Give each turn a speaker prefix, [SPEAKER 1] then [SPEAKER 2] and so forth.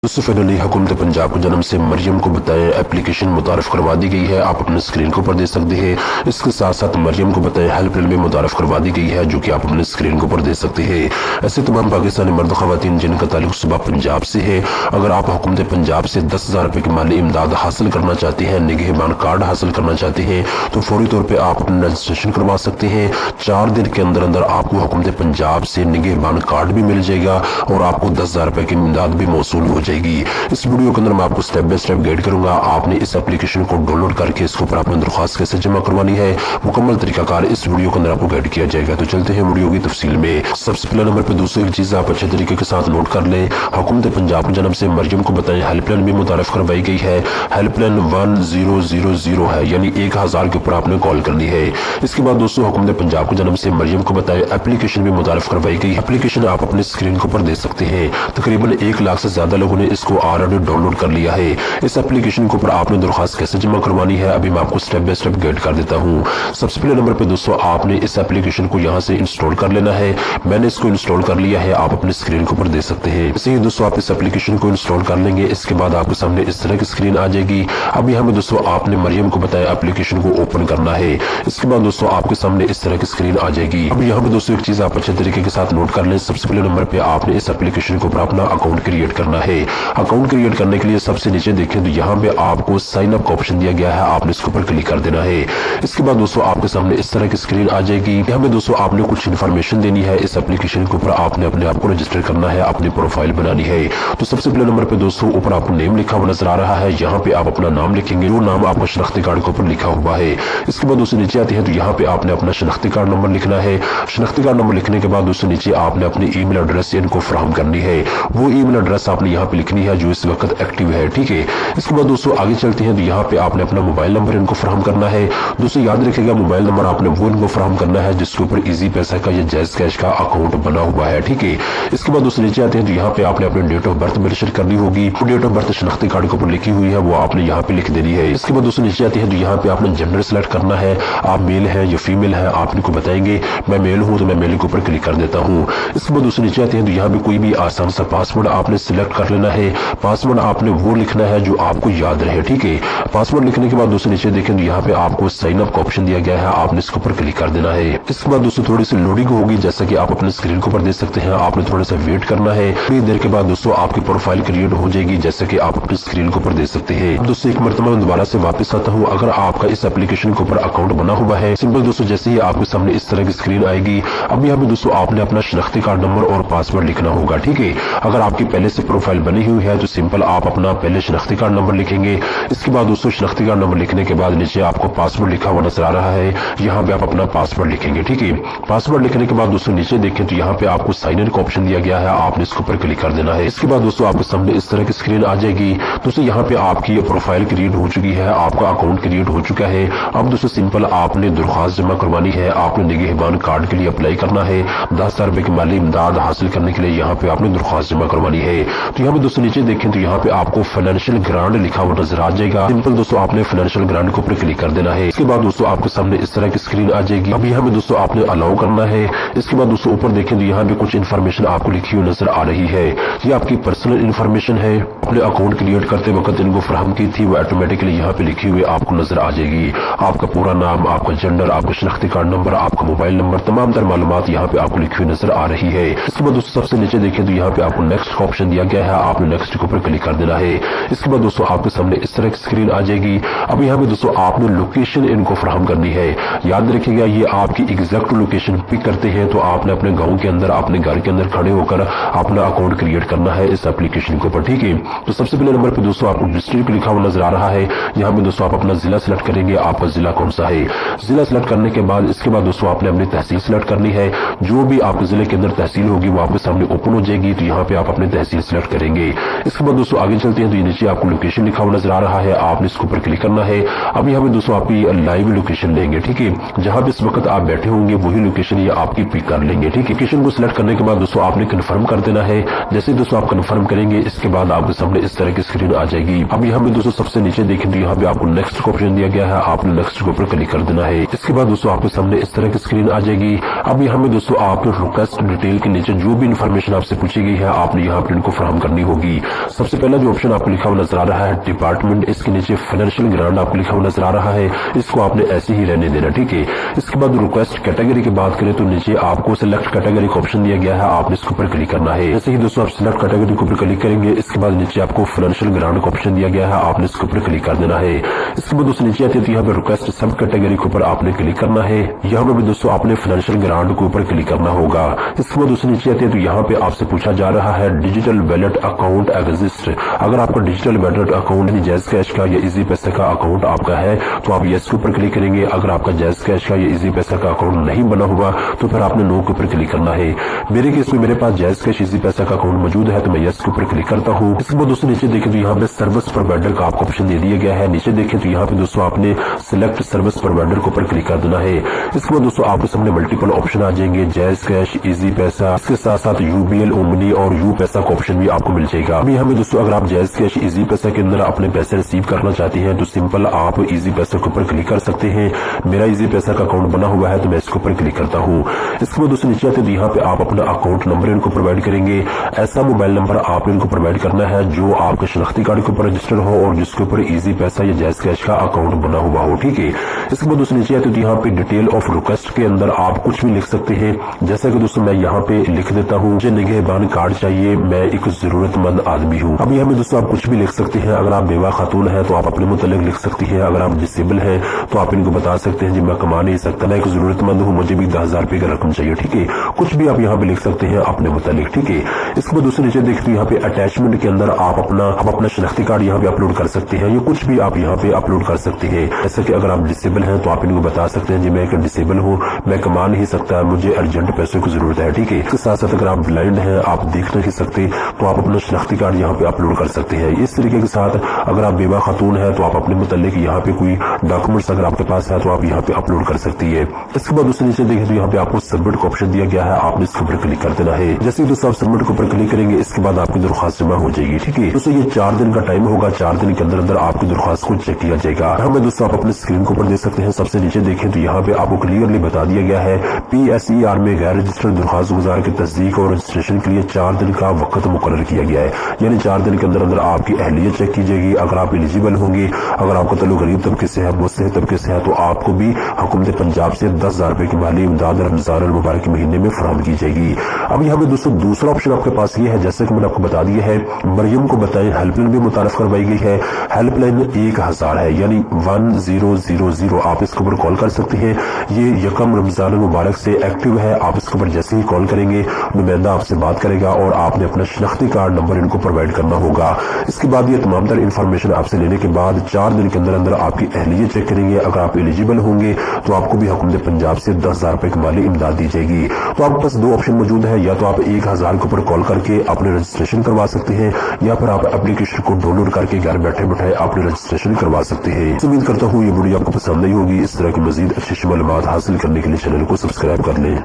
[SPEAKER 1] दोस्तों फाइनली हुकूमत पंजाब को जन्म से मरियम को बताएं एप्लीकेशन मुतारफ करवा दी गई है। आप अपने स्क्रीन के ऊपर देख सकते हैं। इसके साथ साथ मरियम को बताएं हेल्पलाइन में मुतारफ करवा दी गई है, जो कि आप अपने स्क्रीन के ऊपर देख सकते हैं। ऐसे तमाम पाकिस्तानी मर्द खवातीन जिनका ताल्लुक सुबह पंजाब से है, अगर आप हुकूमत पंजाब से 10,000 रुपए की माली इमदाद हासिल करना चाहते हैं, निगहबान कार्ड हासिल करना चाहते हैं, तो फौरी तौर पर आप अपना रजिस्ट्रेशन करवा सकते हैं। 4 दिन के अंदर अंदर आपको हुकूमत पंजाब से निगहबान कार्ड भी मिल जाएगा और आपको 10,000 रुपए की इमदाद भी मौसूल हो जाएगी। इस वीडियो के अंदर मैं आपको स्टेप बाय स्टेप गाइड करूंगा। आपने इस एप्लीकेशन को डाउनलोड करके इसके ऊपर अपनी दरख्वास्त कैसे जमा करवानी है, मुकम्मल तरीकाकार इस वीडियो के अंदर आपको गाइड किया जाएगा। तो चलते हैं वीडियो की तफसील में। सबसे पहले नंबर पे दोस्तों एक चीज आप अच्छे तरीके के साथ नोट कर लें। हुकूमत पंजाब की जन्म से मरियम को बताएं हेल्पलाइन भी मुतारफ करवाई गई है। हेल्पलाइन 1000 है, यानी 1000 के ऊपर आपने कॉल करनी है। इसके बाद दोस्तों हुकूमत पंजाब की जन्म से मरियम को बताएं एप्लीकेशन भी मुतारफ करवाई गई। एप्लीकेशन आप अपने स्क्रीन के ऊपर देख सकते हैं। तकरीबन 1 लाख से ज्यादा लोगों ने इसको ऑलरेडी डाउनलोड कर लिया है। इस एप्लीकेशन के ऊपर आपने दरख्वास्त कैसे जमा करवानी है, अभी मैं आपको स्टेप बाय स्टेप गाइड कर देता हूँ। सबसे पहले नंबर पे दोस्तों आपने इस एप्लीकेशन को यहाँ से इंस्टॉल कर लेना है। मैंने इसको इंस्टॉल कर लिया है, आप अपने स्क्रीन के ऊपर देख सकते हैं। इसे ही दोस्तों आप इस एप्लीकेशन को इंस्टॉल कर लेंगे। इसके बाद आपके सामने इस तरह की स्क्रीन आ जाएगी। अब यहाँ पे दोस्तों आपने मरियम को बताया एप्लीकेशन को ओपन करना है। इसके बाद दोस्तों आपके सामने इस तरह की स्क्रीन आ जाएगी। अब यहाँ पे दोस्तों एक चीज आप अच्छे तरीके के साथ नोट कर लें। सबसे पहले नंबर पे आपने इस एप्लीकेशन के ऊपर अपना अकाउंट क्रिएट करना है। अकाउंट क्रिएट करने के लिए सबसे नीचे देखें तो यहाँ पे आपको साइन अप का ऑप्शन दिया गया है, आपने इसके ऊपर क्लिक कर देना है। इसके बाद दोस्तों आपके सामने इस तरह की स्क्रीन आ जाएगी। यहाँ पे दोस्तों आपने कुछ इन्फॉर्मेशन देनी है। इस एप्लीकेशन के ऊपर आपने अपने आप को रजिस्टर करना है, अपनी प्रोफाइल बनानी है। तो सबसे पहले नंबर पे दोस्तों ऊपर आपको नेम लिखा हुआ नजर आ रहा है। यहाँ पे आप अपना नाम लिखेंगे, जो नाम आपका शनाख्ती कार्ड के ऊपर लिखा हुआ है। इसके बाद दोस्तों नीचे आते हैं तो यहाँ पे आपने अपना शनाख्ती कार्ड नंबर लिखना है। शनाख्ती कार्ड नंबर लिखने के बाद दोस्तों नीचे आपने अपनी ईमेल एड्रेस इनको फराहम करनी है। वो ईमेल एड्रेस आपने यहाँ पे लिखनी है जो इस वक्त एक्टिव है, ठीक है। इसके बाद दोस्तों आगे चलते हैं तो यहाँ पे आपने अपना मोबाइल नंबर इनको फराहम करना है। दोस्तों याद रखिएगा मोबाइल नंबर आपने वो इनको फराहम करना है जिसके ऊपर इजी पैसा का या जैज कैश का अकाउंट बना हुआ है, ठीक है। इसके बाद दोस्तों नीचे आते हैं तो यहाँ पे आपने अपनी डेट ऑफ बर्थ मेंशन करनी होगी। डेट ऑफ बर्थ शनाख्ती कार्ड के ऊपर लिखी हुई है, वो आपने यहाँ पे लिख देनी है। इसके बाद दोस्तों नीचे आते हैं तो यहाँ पे आपने जेंडर सेलेक्ट करना है। आप मेल है या फीमेल है आप इनको बताएंगे। मैं मेल हूँ तो मैं मेल के ऊपर क्लिक कर देता हूँ। इसके बाद दोस्तों नीचे आते हैं तो यहाँ पे कोई भी आसान सा पासवर्ड आपने सिलेक्ट कर लेना है। पासवर्ड आपने वो लिखना है जो आपको याद रहे, ठीक है। पासवर्ड लिखने के बाद दोस्तों नीचे देखें तो यहाँ पे आपको साइन अप का ऑप्शन दिया गया है, आपने इसके ऊपर क्लिक कर देना है। इसके बाद दोस्तों थोड़ी सी लोडिंग होगी, जैसा कि आप अपने स्क्रीन के ऊपर देख सकते हैं। आपने थोड़ा सा वेट करना है। थोड़ी देर के बाद दोस्तों आपकी प्रोफाइल क्रिएट हो जाएगी, जैसे कि आप अपनी स्क्रीन के ऊपर देख सकते हैं। दोस्तों एक मरतबा मैं दोबारा से वापस आता हूँ। अगर आपका इस एप्लीकेशन के ऊपर अकाउंट बना हुआ है, सिंपल दोस्तों जैसे ही आपके सामने इस तरह की स्क्रीन आएगी, अब यहाँ पे दोस्तों आपने अपना शनाख्ती कार्ड नंबर और पासवर्ड लिखना होगा, ठीक है। अगर आपकी पहले से प्रोफाइल बनी हुई है तो सिंपल आप अपना पहले शनाख्ती कार्ड नंबर लिखेंगे। इसके बाद दोस्तों शनाख्ती कार्ड नंबर लिखने के बाद नीचे आपको पासवर्ड लिखा हुआ नजर आ रहा है, यहाँ पे आप अपना पासवर्ड लिखेंगे, ठीक है। पासवर्ड लिखने के बाद दोस्तों नीचे देखें तो यहाँ पे आपको साइन इन का ऑप्शन दिया गया है, आपने इसके ऊपर क्लिक कर देना है। इसके बाद दोस्तों आपके सामने इस तरह की स्क्रीन आ जाएगी। दोस्तों यहाँ पे आपकी प्रोफाइल क्रिएट हो चुकी है, आपका अकाउंट क्रिएट हो चुका है। अब दोस्तों सिंपल आपने दरख्वास्त जमा करवानी है। आपने निगहबान कार्ड के लिए अप्लाई करना है। 10,000 रुपए की माली इमदाद हासिल करने के लिए यहाँ पे आपने दरख्वास्त जमा करवानी है। तो यहाँ पे दोस्तों नीचे देखें तो यहाँ पे आपको फाइनेंशियल ग्रांट लिखा हुआ नजर आ जाएगा। सिंपल दोस्तों आपने फाइनेंशियल ग्रांट के ऊपर क्लिक कर देना है। इसके बाद दोस्तों आपके सामने इस तरह की स्क्रीन आ जाएगी। अब यहाँ पे दोस्तों आपने अलाउ करना है। इसके बाद दोस्तों ऊपर देखें तो यहाँ पे कुछ इन्फॉर्मेशन आपको लिखी हुई नजर आ रही है। ये आपकी पर्सनल इन्फॉर्मेशन है, अपने अकाउंट क्रिएट करते वक्त इनको फराहम की थी, वो ऑटोमेटिकली यहाँ पे लिखी हुई आपको नजर आ जाएगी। आपका पूरा नाम, आपका जेंडर, आपका शनाख्ती कार्ड नंबर, आपका मोबाइल नंबर, तमाम तर मालूमात यहाँ पे आपको लिखी हुई नजर आ रही है। इसके बाद दोस्तों सबसे नीचे देखें तो यहाँ पे आपको नेक्स्ट का ऑप्शन दिया गया है, आपने नेक्स्ट के ऊपर क्लिक कर देना है। इसके बाद दोस्तों आपके सामने इस तरह की स्क्रीन आ जाएगी। अब यहाँ पे दोस्तों आपने लोकेशन इनको फराहम करनी है। याद रखिएगा ये आपकी एग्जैक्ट लोकेशन पिक करते हैं, तो आपने अपने गांव के अंदर, अपने घर के अंदर खड़े होकर अपना अकाउंट क्रिएट करना है इस एप्लीकेशन के ऊपर, ठीक है। तो सबसे पहले नंबर पे दोस्तों आपको डिस्ट्रिक्ट लिखा हुआ नजर आ रहा है। यहाँ पे दोस्तों आप अपना जिला सिलेक्ट करेंगे, आपका जिला कौन सा है। जिला सिलेक्ट करने के बाद इसके बाद दोस्तों आपने अपनी तहसील सिलेक्ट करनी है। जो भी आपके जिले के अंदर तहसील होगी वो आपके सामने ओपन हो जाएगी, तो यहाँ पे आप अपनी तहसील सिलेक्ट करेंगे। इसके बाद दोस्तों आगे चलते हैं तो नीचे आपको लोकेशन लिखा हुआ नजर आ रहा है, आपने इसके ऊपर क्लिक करना है। अब यहाँ पे दोस्तों आपकी लाइव लोकेशन लेंगे, ठीक है। जहां पे इस वक्त आप बैठे होंगे वही लोकेशन ये आपकी पिक कर लेंगे, ठीक है। लोकेशन को सिलेक्ट करने के बाद दोस्तों आपने कंफर्म कर देना है। जैसे दोस्तों आप कंफर्म करेंगे इसके बाद आपके सामने इस तरह की स्क्रीन आ जाएगी। अब यहाँ पे दोस्तों सबसे नीचे देखें तो यहाँ पे आपको नेक्स्ट का ऑप्शन दिया गया है, आपने नेक्स्ट के ऊपर क्लिक कर देना है। इसके बाद दोस्तों आपके सामने इस तरह की स्क्रीन आ जाएगी। अब यहाँ में दोस्तों आप रिक्वेस्ट डिटेल के नीचे जो भी इन्फॉर्मेशन आपसे पूछी गई है आपने यहाँ पर इनको फराहम करनी होगी। सबसे पहला जो ऑप्शन आपको लिखा हुआ नजर आ रहा है डिपार्टमेंट, इसके नीचे फाइनेंशियल ग्रांट आपको लिखा हुआ नजर आ रहा है, इसको आपने ऐसे ही रहने देना, ठीक है। इसके बाद रिक्वेस्ट कैटेगरी की बात करें तो नीचे आपको सिलेक्ट कैटेगरी का ऑप्शन दिया गया है, आपने इसके ऊपर क्लिक करना है। जैसे ही दोस्तों आप सिलेक्ट कैटेगरी के ऊपर क्लिक करेंगे इसके बाद नीचे आपको फाइनेंशियल ग्रांट का ऑप्शन दिया गया है, आपने इसके ऊपर क्लिक कर देना है। इसके बाद दोस्तों नीचे आते हैं तो यहाँ पे रिक्वेस्ट सब कैटेगरी के ऊपर आपने क्लिक करना है, यहाँ पे भी दोस्तों आपने फाइनेंशियल ग्रांट के ऊपर क्लिक करना होगा। इसके बाद दोस्तों नीचे आते हैं तो यहाँ पे आपसे पूछा जा रहा है डिजिटल वैलेट अकाउंट एग्जिस्ट। अगर आपका digital wallet account jazz cash का या इजी पैसा का अकाउंट आपका है तो आप यस के ऊपर क्लिक करेंगे। अगर आपका जैज़ कैश का या इजी पैसा का अकाउंट नहीं बना हुआ तो फिर आपने नो के ऊपर क्लिक करना है। मेरे केस में मेरे पास जैज़ कैश इजी पैसा का अकाउंट मौजूद है तो मैं यस के ऊपर क्लिक करता हूँ। इसके बाद दोस्तों नीचे देखें तो यहाँ पे सर्विस प्रोवाइडर का आपको ऑप्शन दे दिया गया है। नीचे देखें तो यहाँ पे दोस्तों आपने सिलेक्ट सर्विस प्रोवाइडर के ऊपर क्लिक कर देना है। इसके बाद दोस्तों आपके सामने मल्टीपल ऑप्शन आ जाएंगे, जैज़ कैश, इजी पैसा, इसके साथ साथ यूबीएल, ओमनी और यू पैसा का ऑप्शन भी आपको मिल जाएगा। अभी हमें दोस्तों अगर आप जैज़ कैश इजी पैसा के अंदर अपने पैसे रिसीव करना चाहते हैं तो सिंपल आप इजी पैसा के ऊपर क्लिक कर सकते हैं। मेरा इजी पैसा का अकाउंट बना हुआ है तो मैं इसके ऊपर क्लिक करता हूँ। इसके बाद दोस्तों नीचे आते हैं यहाँ पे आप अपना अकाउंट नंबर इनको प्रोवाइड करेंगे। ऐसा मोबाइल नंबर आप इनको प्रोवाइड करना है जो आपके शनाख्ती कार्ड के ऊपर रजिस्टर हो और जिसके ऊपर इजी पैसा या जैज़ कैश का अकाउंट बना हुआ हो, ठीक है। इसके बाद दोस्तों नीचे आते हैं यहाँ पे डिटेल ऑफ रिक्वेस्ट के अंदर आप कुछ भी लिख सकते हैं। जैसा कि दोस्तों मैं यहाँ पे लिख देता हूँ मुझे निगहबान कार्ड चाहिए, मैं एक जरूरतमंद आदमी हूँ। अभी हमें दोस्तों आप कुछ भी लिख सकते हैं। अगर आप बेवा खातून है तो आप अपने मुतालिक लिख सकती हैं। अगर आप डिसेबल है तो आप इनको बता सकते हैं जी मैं कमा नहीं सकता, मैं एक जरूरतमंद हूँ, मुझे भी 10,000 रुपए की रकम चाहिए, ठीक है। कुछ भी आप यहाँ पे लिख सकते हैं अपने मुतालिक, ठीक है। इसके बाद दूसरे नीचे देखते हैं यहाँ पे अटैचमेंट के अंदर आप अपना शनाख्ती कार्ड यहाँ पे अपलोड कर सकते हैं। ये कुछ भी आप यहाँ पे अपलोड कर सकते हैं। जैसे कि अगर आप डिसेबल हैं तो आप इनको बता सकते हैं जी मैं एक डिसेबल हूँ, मैं कमा नहीं सकता, मुझे अर्जेंट पैसों की जरूरत है, ठीक है। इसके साथ साथ अगर आप ब्लाइंड हैं, आप देख नहीं सकते तो आप अपना शनाख्ती कार्ड यहाँ पे अपलोड कर सकते हैं। इस तरीके के साथ अगर आप बेवा खातून है तो आप अपने मुतालिक यहाँ पे कोई डॉक्यूमेंट्स अगर आपके पास है तो आप यहाँ पे अपलोड कर सकती है। इसके बाद दूसरे नीचे देखें तो यहाँ पे आपको सबमिट का ऑप्शन दिया गया है, आपने इसके ऊपर क्लिक कर देना है। जैसे ही दोस्तों आप सबमिट के ऊपर क्लिक करेंगे इसके बाद आपकी दरख्वास्त जमा हो जाएगी, ठीक है। दोस्तों ये 4 दिन का टाइम होगा, 4 दिन के अंदर अंदर आपकी दरख्वास्त को चेक किया जाएगा। हमें दोस्तों आप अपने स्क्रीन के ऊपर देख सकते हैं। सबसे नीचे देखें तो यहाँ पे आपको क्लियरली बता दिया गया है PSER में गैर रजिस्टर्ड दरख्वास्त गुजार की तस्दीक और रजिस्ट्रेशन के लिए 4 दिन का वक्त मुकर्रर किया गया है। यानी 4 दिन के अंदर अंदर आपकी अहलियत चेक की जाएगी। अगर आप एलिजिबल होंगे, अगर आपका तल्लुक गरीब तबके से है, मुस्तहिक तबके से है तो आपको भी हुकूमत पंजाब से 10,000 रुपए की माली इमदाद रमजान मुबारक के महीने में फराहम की जाएगी। अब यहाँ पे दोस्तों दूसरा ऑप्शन आपके पास ये है, जैसे कि मैंने आपको बता दिया है, मरियम को बताएं हेल्पलाइन भी मुतारफ करवाई गई है। हेल्पलाइन 1000 है यानी 1000। आप इसके ऊपर कॉल कर सकते हैं। ये यकम रमजान मुबारक से एक्टिव है। आप इसके ऊपर जैसे ही कॉल करेंगे नुमाइंदा आपसे बात करेगा और आपने अपना शनाख्ती कार्ड नंबर इनको प्रोवाइड करना होगा। इसके बाद ये तमाम तर इन्फॉर्मेशन आपसे लेने के बाद 4 दिन के अंदर अंदर आपकी अहलियत चेक करेंगे। अगर आप एलिजिबल होंगे तो आपको भी हुकूमत पंजाब से 10,000 रुपए की माली इमदाद दी जाएगी। तो आपके पास 2 ऑप्शन मौजूद है, या तो आप 1000 के ऊपर कॉल करके अपने रजिस्ट्रेशन करवा सकते हैं या फिर आप एप्लीकेशन को डाउनलोड करके घर बैठे बैठे अपने रजिस्ट्रेशन करवा सकते हैं। उम्मीद करता हूँ ये वीडियो आपको पसंद नहीं होगी। इस तरह की मजीद अच्छी मालूमात हासिल करने के लिए चैनल को सब्सक्राइब कर लें।